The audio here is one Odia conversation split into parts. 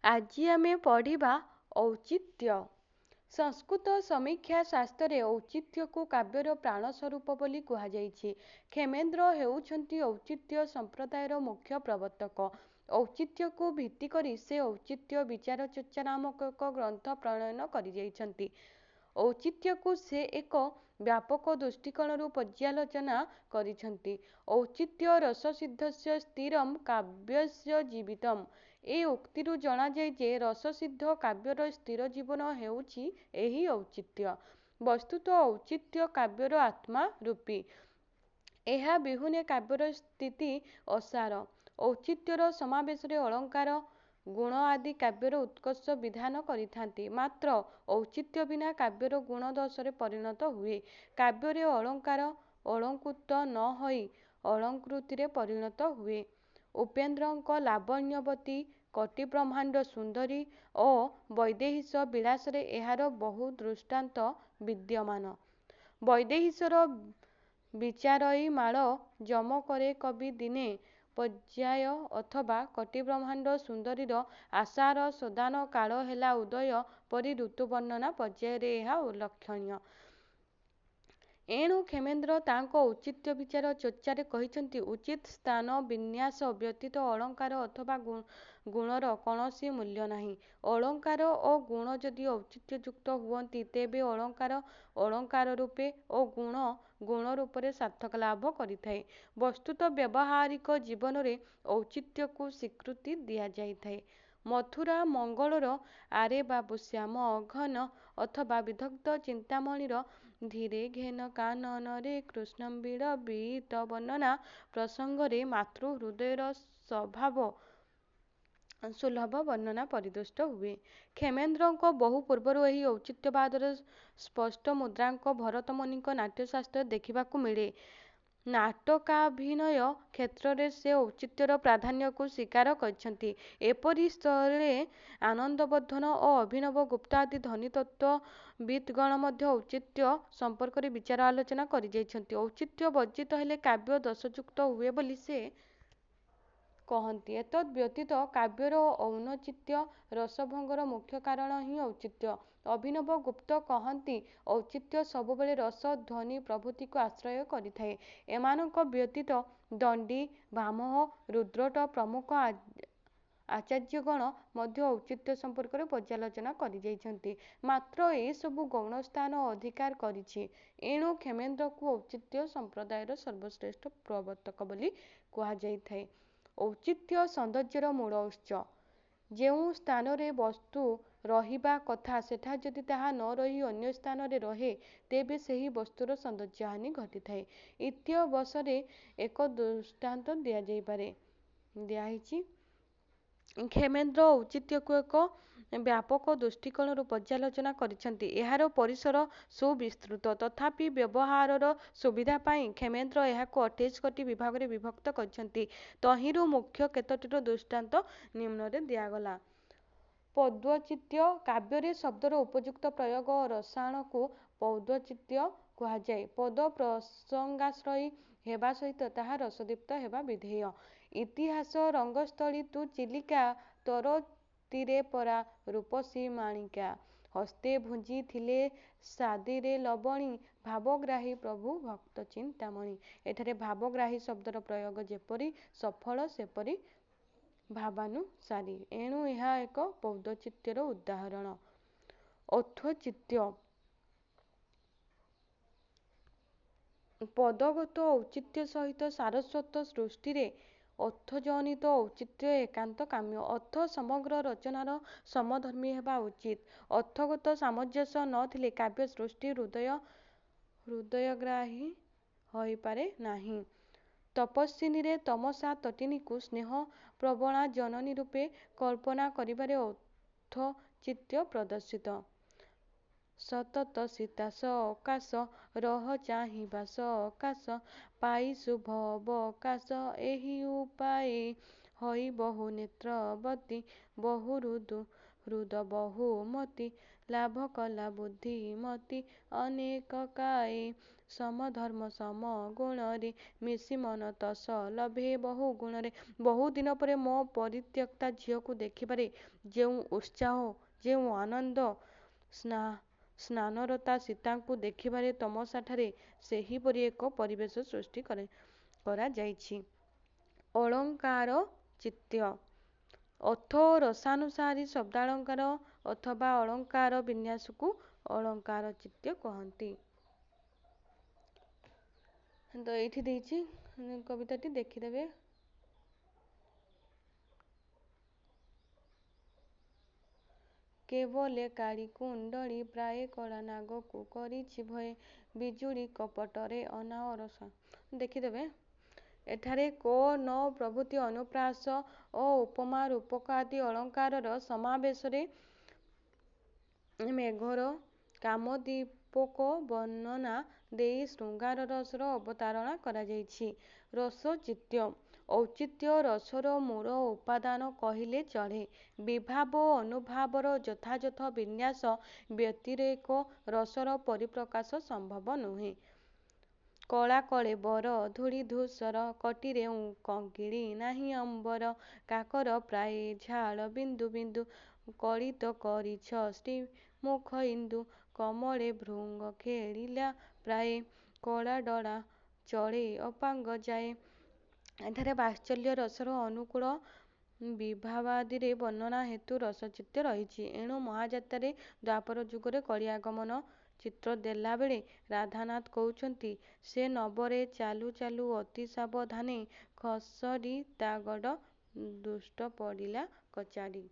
ଆଜି ଆମେ ପଢ଼ିବା ଔଚିତ୍ୟ। ସଂସ୍କୃତ ସମୀକ୍ଷା ଶାସ୍ତ୍ରରେ ଔଚିତ୍ୟକୁ କାବ୍ୟର ପ୍ରାଣ ସ୍ୱରୂପ ବୋଲି କୁହାଯାଇଛି। କ୍ଷେମେନ୍ଦ୍ର ହେଉଛନ୍ତି ଔଚିତ୍ୟ ସମ୍ପ୍ରଦାୟର ମୁଖ୍ୟ ପ୍ରବର୍ତ୍ତକ। ଔଚିତ୍ୟକୁ ଭିତ୍ତି କରି ସେ ଔଚିତ୍ୟ ବିଚାରଚର୍ଚ୍ଚା ନାମକ ଏକ ଗ୍ରନ୍ଥ ପ୍ରଣୟନ କରିଯାଇଛନ୍ତି। ଔଚିତ୍ୟକୁ ସେ ଏକ ବ୍ୟାପକ ଦୃଷ୍ଟିକୋଣରୁ ପର୍ଯ୍ୟାଲୋଚନା କରିଛନ୍ତି। ଔଚିତ୍ୟ ରସସିଦ୍ଧସ୍ୟ ସ୍ଥିରମ୍ କାବ୍ୟସ୍ୟ ଜୀବିତମ୍। ଏ ଉକ୍ତିରୁ ଜଣାଯାଏ ଯେ ରସସିଦ୍ଧ କାବ୍ୟର ସ୍ଥିର ଜୀବନ ହେଉଛି ଏହି ଔଚିତ୍ୟ। ବସ୍ତୁତଃ ଔଚିତ୍ୟ କାବ୍ୟର ଆତ୍ମା ରୂପୀ। ଏହା ବିହୁନେ କାବ୍ୟର ସ୍ଥିତି ଅସାର। ଔଚିତ୍ୟର ସମାବେଶରେ ଅଳଙ୍କାର ଗୁଣ ଆଦି କାବ୍ୟର ଉତ୍କର୍ଷ ବିଧାନ କରିଥାନ୍ତି। ମାତ୍ର ଔଚିତ୍ୟ ବିନା କାବ୍ୟର ଗୁଣ ଦୋଷରେ ପରିଣତ ହୁଏ। କାବ୍ୟରେ ଅଳଙ୍କାର ଅଳଙ୍କୃତ ନ ହୋଇ ଅଳଙ୍କୃତିରେ ପରିଣତ ହୁଏ। ଉପେନ୍ଦ୍ରଙ୍କ ଲାବଣ୍ୟବତୀ, କଟିବ୍ରହ୍ମାଣ୍ଡ ସୁନ୍ଦରୀ ଓ ବୈଦେହୀଶ ବିଳାସରେ ଏହାର ବହୁ ଦୃଷ୍ଟାନ୍ତ ବିଦ୍ୟମାନ। ବୈଦେହୀଶର ବିଚାରଇମାଳ ଯମ କରେ କବି ଦିନେ ପର୍ଯ୍ୟାୟ ଅଥବା କଟିବ୍ରହ୍ମାଣ୍ଡ ସୁନ୍ଦରୀର ଆଷାଢ଼ ସୋଦାନ କାଳ ହେଲା ଉଦୟ ପରି ଋତୁ ବର୍ଣ୍ଣନା ପର୍ଯ୍ୟାୟରେ ଏହା ଲକ୍ଷଣୀୟ। ଏଣୁ କ୍ଷେମେନ୍ଦ୍ର ତାଙ୍କ ଔଚିତ୍ୟ ବିଚାର ଚର୍ଚ୍ଚାରେ କହିଛନ୍ତି ଉଚିତ ସ୍ଥାନ ବିନ୍ୟାସ ବ୍ୟତୀତ ଅଳଙ୍କାର ଅଥବା ଗୁଣର କୌଣସି ମୂଲ୍ୟ ନାହିଁ। ଅଳଙ୍କାର ଓ ଗୁଣ ଯଦି ଔଚିତ୍ୟଯୁକ୍ତ ହୁଅନ୍ତି ତେବେ ଅଳଙ୍କାର ଅଳଙ୍କାର ରୂପେ ଓ ଗୁଣ ଗୁଣ ରୂପରେ ସାର୍ଥକ ଲାଭ କରିଥାଏ। ବସ୍ତୁତଃ ବ୍ୟବହାରିକ ଜୀବନରେ ଔଚିତ୍ୟକୁ ସ୍ୱୀକୃତି ଦିଆଯାଇଥାଏ। ମଥୁରା ମଙ୍ଗଳର ଆରେ ବାବୁ ଶ୍ୟାମ ଅଘନ ଅଥବା ବିଦଗ୍ଧ ଚିନ୍ତାମଣିର ଧୀରେ ଘେନ କାନନରେ କୃଷ୍ଣଂ ବିଳବିତ ବର୍ଣ୍ଣନା ପ୍ରସଙ୍ଗରେ ମାତୃ ହୃଦୟର ସ୍ୱଭାବ ସୁଲଭ ବର୍ଣ୍ଣନା ପରିଦୃଷ୍ଟ ହୁଏ। କ୍ଷେମେନ୍ଦ୍ରଙ୍କ ବହୁ ପୂର୍ବରୁ ଏହି ଔଚିତ୍ୟବାଦର ସ୍ପଷ୍ଟ ମୁଦ୍ରାଙ୍କ ଭରତମୁନିଙ୍କ ନାଟ୍ୟଶାସ୍ତ୍ରରେ ଦେଖିବାକୁ ମିଳେ। ନାଟକାଭିନୟ କ୍ଷେତ୍ରରେ ସେ ଔଚିତ୍ୟର ପ୍ରାଧାନ୍ୟକୁ ସ୍ୱୀକାର କରିଛନ୍ତି। ଏପରି ସ୍ଥଳେ ଆନନ୍ଦବର୍ଦ୍ଧନ ଓ ଅଭିନବ ଗୁପ୍ତ ଆଦି ଧନୀତତ୍ତ୍ୱବିତ୍ଗଣ ମଧ୍ୟ ଔଚିତ୍ୟ ସମ୍ପର୍କରେ ବିଚାର ଆଲୋଚନା କରିଯାଇଛନ୍ତି। ଔଚିତ୍ୟ ବର୍ଜିତ ହେଲେ କାବ୍ୟ ଦୋଷଯୁକ୍ତ ହୁଏ ବୋଲି ସେ କହନ୍ତି। ଏତଦ୍ ବ୍ୟତୀତ କାବ୍ୟର ଔନ୍ନଚିତ୍ୟ ରସଭଙ୍ଗର ମୁଖ୍ୟ କାରଣ ହିଁ ଔଚିତ୍ୟ। ଅଭିନବ ଗୁପ୍ତ କହନ୍ତି ଔଚିତ୍ୟ ସବୁବେଳେ ରସ, ଧ୍ୱନି ପ୍ରଭୃତିକୁ ଆଶ୍ରୟ କରିଥାଏ। ଏମାନଙ୍କ ବ୍ୟତୀତ ଦଣ୍ଡୀ, ଭାମହ, ରୁଦ୍ରଟ ପ୍ରମୁଖ ଆଚାର୍ଯ୍ୟଗଣ ମଧ୍ୟ ଔଚିତ୍ୟ ସମ୍ପର୍କରେ ପର୍ଯ୍ୟାଲୋଚନା କରିଯାଇଛନ୍ତି। ମାତ୍ର ଏସବୁ ଗୌଣ ସ୍ଥାନ ଅଧିକାର କରିଛି। ଏଣୁ କ୍ଷେମେନ୍ଦ୍ରଙ୍କୁ ଔଚିତ୍ୟ ସମ୍ପ୍ରଦାୟର ସର୍ବଶ୍ରେଷ୍ଠ ପ୍ରବର୍ତ୍ତକ ବୋଲି କୁହାଯାଇଥାଏ। ଔଚିତ୍ୟ ସୌନ୍ଦର୍ଯ୍ୟର ମୂଳ ଉତ୍ସ। ଯେଉଁ ସ୍ଥାନରେ ବସ୍ତୁ ରହିବା କଥା ସେଠାରେ ଯଦି ତାହା ନ ରହି ଅନ୍ୟ ସ୍ଥାନରେ ରହେ ତେବେ ସେହି ବସ୍ତୁର ସୌନ୍ଦର୍ଯ୍ୟହାନି ଘଟିଥାଏ। ଇତ୍ୟବସରେ ଏକ ଦୃଷ୍ଟାନ୍ତ ଦିଆହେଇଛି। କ୍ଷେମେନ୍ଦ୍ର ଔଚିତ୍ୟକୁ ଏକ ବ୍ୟାପକ ଦୃଷ୍ଟିକୋଣରୁ ପର୍ଯ୍ୟାଲୋଚନା କରିଛନ୍ତି। ଏହାର ପରିସର ସୁବିସ୍ତୃତ। ତଥାପି ବ୍ୟବହାରର ସୁବିଧା ପାଇଁ କ୍ଷେମେନ୍ଦ୍ର ଏହାକୁ 28ଟି ବିଭାଗରେ ବିଭକ୍ତ କରିଛନ୍ତି। ତହିଁରୁ ମୁଖ୍ୟ କେତୋଟିର ଦୃଷ୍ଟାନ୍ତ ନିମ୍ନରେ ଦିଆଗଲା। ପୌଦ୍ଗଚିତ୍ୟ। କାବ୍ୟରେ ଶବ୍ଦର ଉପଯୁକ୍ତ ପ୍ରୟୋଗ ଓ ରସାୟନକୁ ପୌଦ୍ଗଚିତ୍ୟ କୁହାଯାଏ। ପଦ ପ୍ରସଙ୍ଗାଶ୍ରୟୀ ହେବା ସହିତ ତାହା ରସଦୀପ୍ତ ହେବା ବିଧେୟ। ଇତିହାସ ରଙ୍ଗସ୍ଥଳୀ ତୁ ଚିଲିକା, ତୋର ତୀରେ ପରା ରୂପସୀ ମାଣିକା। ହସ୍ତେ ଭୁଞ୍ଜି ଥିଲେ ସାଦୀରେ ଲବଣୀ, ଭାବଗ୍ରାହୀ ପ୍ରଭୁ ଭକ୍ତ ଚିନ୍ତାମଣି। ଏଠାରେ ଭାବଗ୍ରାହୀ ଶବ୍ଦର ପ୍ରୟୋଗ ଯେପରି ସଫଳ ସେପରି ଭାବାନୁସାରୀ। ଏଣୁ ଏହା ଏକ ପୌଦ୍ଗଚିତ୍ୟର ଉଦାହରଣ। ଔତ୍ଥଚିତ୍ୟ। ପଦଗତ ଔଚିତ୍ୟ ସହିତ ସାରସ୍ୱତ ସୃଷ୍ଟିରେ ଅର୍ଥଜନିତ ଔଚିତ୍ୟ ଏକାନ୍ତ କାମ୍ୟ। ଅର୍ଥ ସମଗ୍ର ରଚନାର ସମଧର୍ମୀ ହେବା ଉଚିତ। ଅର୍ଥଗତ ସାମଞ୍ଜସ୍ୟ ନ ଥିଲେ କାବ୍ୟ ସୃଷ୍ଟି ହୃଦୟଗ୍ରାହୀ ହୋଇପାରେ ନାହିଁ। ତପସ୍ୱିନୀରେ ତମସା ତଟିନୀକୁ ସ୍ନେହପ୍ରବଣା ଜନନୀ ରୂପେ କଳ୍ପନା କରିବାରେ ଔତ୍ଥଚିତ୍ୟ ପ୍ରଦର୍ଶିତ। ସତତ ସୀତା ସକାଶ ରହ ଚାହିଁବା ସକାଶ, ପାଇସୁ ଭବକାଶ ଏହି ଉପାୟେ, ହୋଇ ବହୁ ନେତ୍ରବତୀ ବହୁ ହୃଦ ବହୁମତୀ, ଲାଭ କଲା ବୁଦ୍ଧିମତୀ ଅନେକ କାୟେ, ସମଧର୍ମ ସମ ଗୁଣରେ ମିଶି ମନ ତସ ଲଭେ ବହୁ ଗୁଣରେ। ବହୁ ଦିନ ପରେ ମୋ ପରିତ୍ୟକ୍ତା ଝିଅକୁ ଦେଖିବାରେ ଯେଉଁ ଉତ୍ସାହ, ଯେଉଁ ଆନନ୍ଦ, ସ୍ନାନରତା ସୀତାଙ୍କୁ ଦେଖିବାରେ ତମସାଠାରେ ସେହିପରି ଏକ ପରିବେଶ ସୃଷ୍ଟି କରାଯାଇଛି। ଅଳଙ୍କାର ଚିତ୍ୟ ଅର୍ଥ ଓ ରସାନୁସାରୀ ଶବ୍ଦାଳଙ୍କାର ଅଥବା ଅଳଙ୍କାର ବିନ୍ୟାସକୁ ଅଳଙ୍କାର ଚିତ୍ୟ କହନ୍ତି। ତ ଏଇଠି ଦେଇଛି କବିତାଟି ଦେଖିଦେବେ। କେବଲେ କାଳି କୁଣ୍ଡଳୀ ପ୍ରାୟ କଳା ନାଗକୁ କରିଛି ଭୟ ବିଜୁଳି କପଟରେ ଅନାରସା। ଦେଖିଦେବେ। ଏଠାରେ କ ନ ପ୍ରଭୃତି ଅନୁପ୍ରାସ ଓ ଉପମା ରୂପକ ଆଦି ଅଳଙ୍କାରର ସମାବେଶରେ ମେଘର କାମୋଦ୍ଦୀପକ ବର୍ଣ୍ଣନା ଦେଇ ଶୃଙ୍ଗାର ରସର ଅବତାରଣା କରାଯାଇଛି। ରସ ଚିତ୍ୟ ଔଚିତ୍ୟ ରସର ମୂଳ ଉପାଦାନ କହିଲେ ଚଳେ। ବିଭାବ ଓ ଅନୁଭାବର ଯଥାଯଥ ବିନ୍ୟାସ ବ୍ୟତିରେକ ରସର ପରିପ୍ରକାଶ ସମ୍ଭବ ନୁହେଁ। କଳା କଳେବର ଧୂଳି ଧୂସର କଟିରେ କଙ୍କିଳି ନାହିଁ ଅମ୍ବର କାକର ପ୍ରାୟେ ଝାଳ ବିନ୍ଦୁ ବିନ୍ଦୁ କଳିତ କରିଛ ଶ୍ରୀମୁଖ ଇନ୍ଦୁ କମଳେ ଭୃଙ୍ଗ ଖେଳିଲା ପ୍ରାୟେ କଳା ଡଳା ଚଳେ ଅପାଙ୍ଗ ଯାଏ। ଏଠାରେ ବାତ୍ସଲ୍ୟ ରସର ଅନୁକୂଳ ବିଭାବାଦିରେ ବର୍ଣ୍ଣନା ହେତୁ ରସଚିତ୍ୟ ରହିଛି। ଏଣୁ ମହାଯାତ୍ରାରେ ଦ୍ୱାପର ଯୁଗରେ କଳି ଆଗମନ ଚିତ୍ର ଦେଲାବେଳେ ରାଧାନାଥ କହୁଛନ୍ତି ସେ ନବରେ ଚାଲୁ ଚାଲୁ ଅତି ସାବଧାନେ ଖସଡ଼ି ତା ଗଡ଼ ଦୁଷ୍ଟ ପଡ଼ିଲା କଚାଡ଼ି।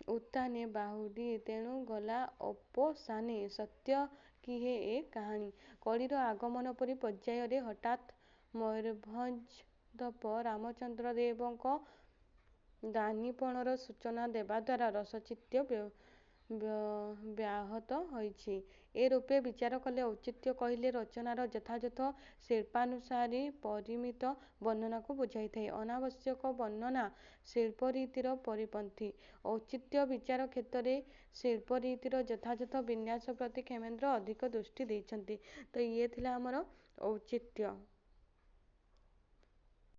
ଉତ୍ତାନେ ବାହୁଡ଼ି ତେଣୁ ଗଲା ଅପସାନେ ସତ୍ୟ କିହେ ଏ କାହାଣୀ। କଳିର ଆଗମନ ପରି ପର୍ଯ୍ୟାୟରେ ହଠାତ୍ ମୟୂରଭଞ୍ଜଦପ ରାମଚନ୍ଦ୍ର ଦେବଙ୍କ ଦାନୀପଣର ସୂଚନା ଦେବାଦ୍ୱାରା ରସଚିତ୍ୟ ବ୍ୟାହତ ହୋଇଛି। ଏ ରୂପେ ବିଚାର କଲେ ଔଚିତ୍ୟ କହିଲେ ରଚନାର ଯଥାଯଥ ଶିଳ୍ପାନୁସାରେ ପରିମିତ ବର୍ଣ୍ଣନାକୁ ବୁଝାଇଥାଏ। ଅନାବଶ୍ୟକ ବର୍ଣ୍ଣନା ଶିଳ୍ପରୀତିର ପରିପନ୍ଥୀ। ଔଚିତ୍ୟ ବିଚାର କ୍ଷେତ୍ରରେ ଶିଳ୍ପରୀତିର ଯଥାଯଥ ବିନ୍ୟାସ ପ୍ରତି କ୍ଷେମେନ୍ଦ୍ର ଅଧିକ ଦୃଷ୍ଟି ଦେଇଛନ୍ତି। ତ ଇଏ ଥିଲା ଆମର ଔଚିତ୍ୟ।